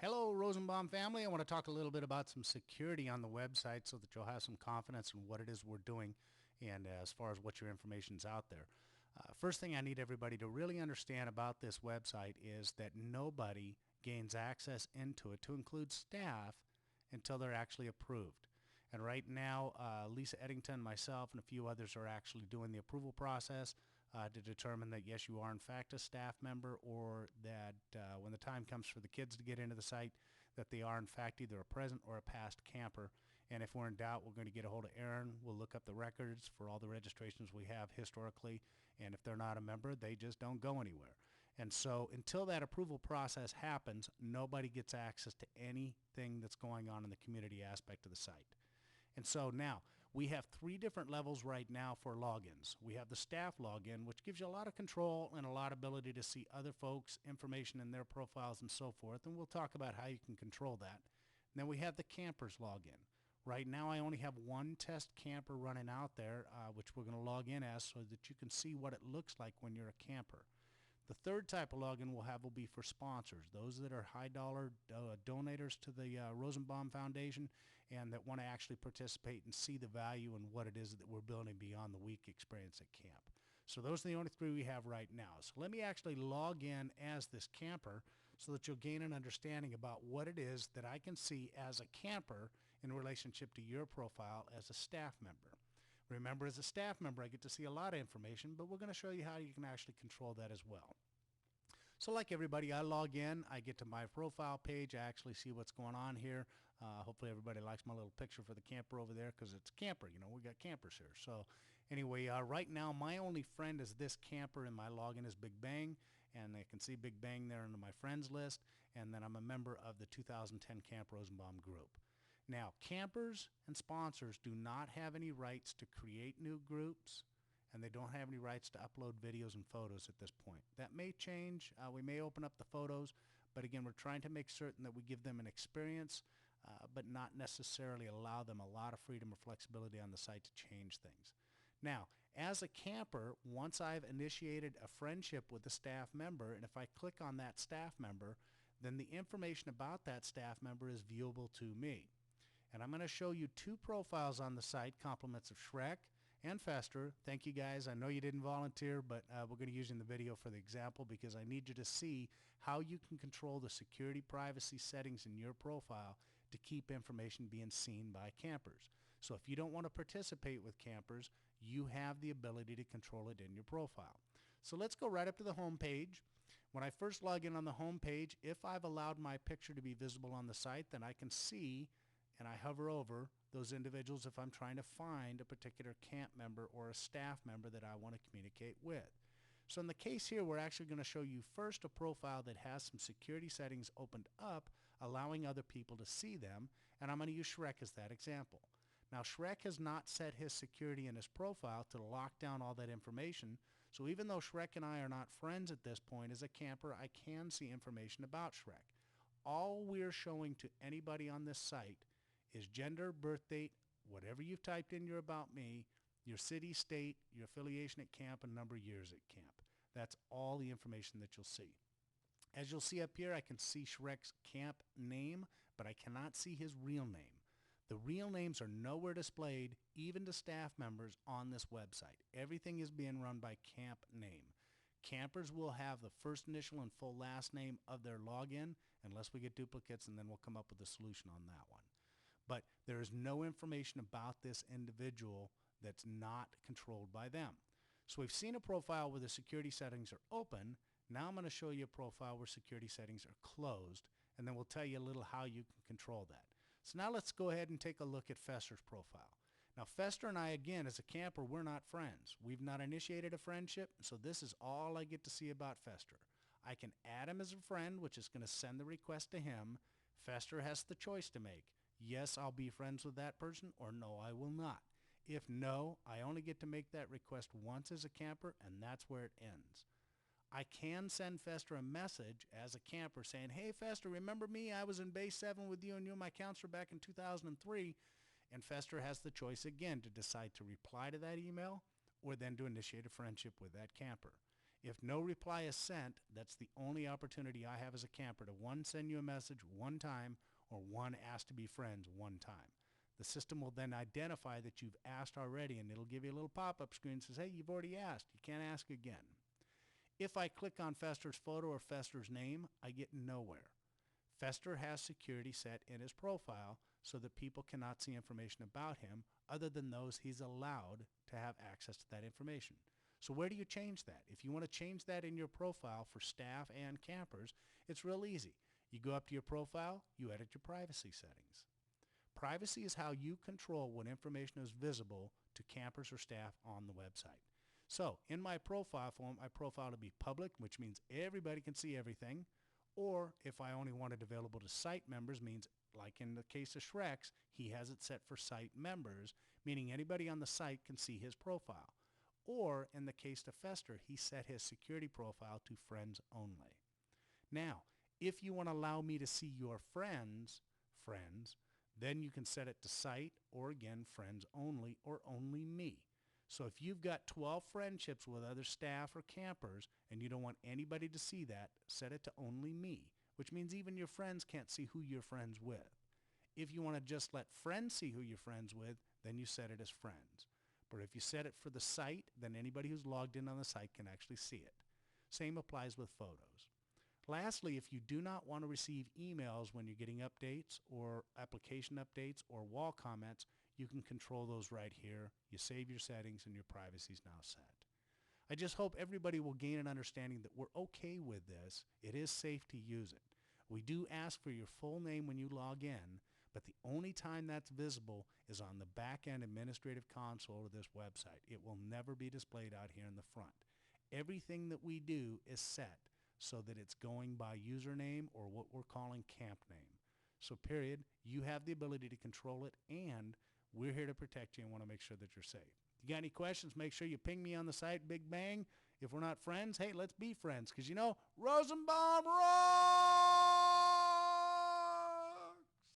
Hello, Rosenbaum family. I want to talk a little bit about some security on the website so that you'll have some confidence in what it is we're doing and as far as what your information's out there. First thing I need everybody to really understand about this website is that nobody gains access into it, to include staff, until they're actually approved. And right now, Lisa Eddington, myself, and a few others are actually doing the approval process to determine that, yes, you are in fact a staff member, or that when the time comes for the kids to get into the site, that they are in fact either a present or a past camper. And if we're in doubt, we're going to get a hold of Aaron. We'll look up the records for all the registrations we have historically. And if they're not a member, they just don't go anywhere. And so until that approval process happens, nobody gets access to anything that's going on in the community aspect of the site. And so now we have three different levels right now for logins. We have the staff login, which gives you a lot of control and a lot of ability to see other folks' information in their profiles and so forth. And we'll talk about how you can control that. And then we have the campers login. Right now I only have one test camper running out there, which we're going to log in as so that you can see what it looks like when you're a camper. The third type of login we'll have will be for sponsors, those that are high dollar donators to the Rosenbaum Foundation and that want to actually participate and see the value in what it is that we're building beyond the week experience at camp. So those are the only three we have right now. So let me actually log in as this camper so that you'll gain an understanding about what it is that I can see as a camper in relationship to your profile as a staff member. Remember, as a staff member, I get to see a lot of information, but we're going to show you how you can actually control that as well. So like everybody, I log in, I get to my profile page, I actually see what's going on here. Hopefully everybody likes my little picture for the camper over there because it's a camper, you know, we got campers here. So anyway, right now my only friend is this camper and my login is Big Bang, and I can see Big Bang there under my friends list, and then I'm a member of the 2010 Camp Rosenbaum group. Now, campers and sponsors do not have any rights to create new groups, and they don't have any rights to upload videos and photos at this point. That may change. We may open up the photos, but again, we're trying to make certain that we give them an experience, but not necessarily allow them a lot of freedom or flexibility on the site to change things. Now, as a camper, once I've initiated a friendship with a staff member, and if I click on that staff member, then the information about that staff member is viewable to me. And I'm going to show you two profiles on the site, compliments of Shrek and Fester. Thank you guys. I know you didn't volunteer, but we're going to use in the video for the example because I need you to see how you can control the security privacy settings in your profile to keep information being seen by campers. So if you don't want to participate with campers, you have the ability to control it in your profile. So let's go right up to the home page. When I first log in on the home page, if I've allowed my picture to be visible on the site, then I can see and I hover over those individuals if I'm trying to find a particular camp member or a staff member that I want to communicate with. So in the case here, we're actually going to show you first a profile that has some security settings opened up, allowing other people to see them, and I'm going to use Shrek as that example. Now, Shrek has not set his security in his profile to lock down all that information, so even though Shrek and I are not friends at this point as a camper, I can see information about Shrek. All we're showing to anybody on this site is gender, birth date, whatever you've typed in your About Me, your city, state, your affiliation at camp, and number of years at camp. That's all the information that you'll see. As you'll see up here, I can see Shrek's camp name, but I cannot see his real name. The real names are nowhere displayed, even to staff members on this website. Everything is being run by camp name. Campers will have the first initial and full last name of their login, unless we get duplicates, and then we'll come up with a solution on that one. But there is no information about this individual that's not controlled by them. So we've seen a profile where the security settings are open. Now I'm going to show you a profile where security settings are closed, and then we'll tell you a little how you can control that. So now let's go ahead and take a look at Fester's profile. Now Fester and I, again, as a camper, we're not friends. We've not initiated a friendship, so this is all I get to see about Fester. I can add him as a friend, which is going to send the request to him. Fester has the choice to make. Yes, I'll be friends with that person, or no, I will not. If no, I only get to make that request once as a camper, and that's where it ends. I can send Fester a message as a camper saying, hey Fester, remember me? I was in base 7 with you and you were my counselor back in 2003. And Fester has the choice again to decide to reply to that email or then to initiate a friendship with that camper. If no reply is sent, that's the only opportunity I have as a camper to one, send you a message one time, or one, ask to be friends one time. The system will then identify that you've asked already, and it'll give you a little pop-up screen that says, hey, you've already asked. You can't ask again. If I click on Fester's photo or Fester's name, I get nowhere. Fester has security set in his profile so that people cannot see information about him other than those he's allowed to have access to that information. So where do you change that? If you want to change that in your profile for staff and campers, it's real easy. You go up to your profile, you edit your privacy settings. Privacy is how you control what information is visible to campers or staff on the website. So in my profile, I want my profile to be public, which means everybody can see everything. Or if I only want it available to site members, means like in the case of Shrex, he has it set for site members, meaning anybody on the site can see his profile. Or in the case of Fester, he set his security profile to friends only. Now, if you want to allow me to see your friends, then you can set it to site or again, friends only or only me. So if you've got 12 friendships with other staff or campers and you don't want anybody to see that, set it to only me, which means even your friends can't see who you're friends with. If you want to just let friends see who you're friends with, then you set it as friends. But if you set it for the site, then anybody who's logged in on the site can actually see it. Same applies with photos. Lastly, if you do not want to receive emails when you're getting updates or application updates or wall comments, you can control those right here. You save your settings and your privacy is now set. I just hope everybody will gain an understanding that we're okay with this. It is safe to use it. We do ask for your full name when you log in, but the only time that's visible is on the back-end administrative console of this website. It will never be displayed out here in the front. Everything that we do is set so that it's going by username or what we're calling camp name. So period, you have the ability to control it, and we're here to protect you and want to make sure that you're safe. If you got any questions, make sure you ping me on the site, Big Bang. If we're not friends, hey, let's be friends, because you know, Rosenbaum, roar!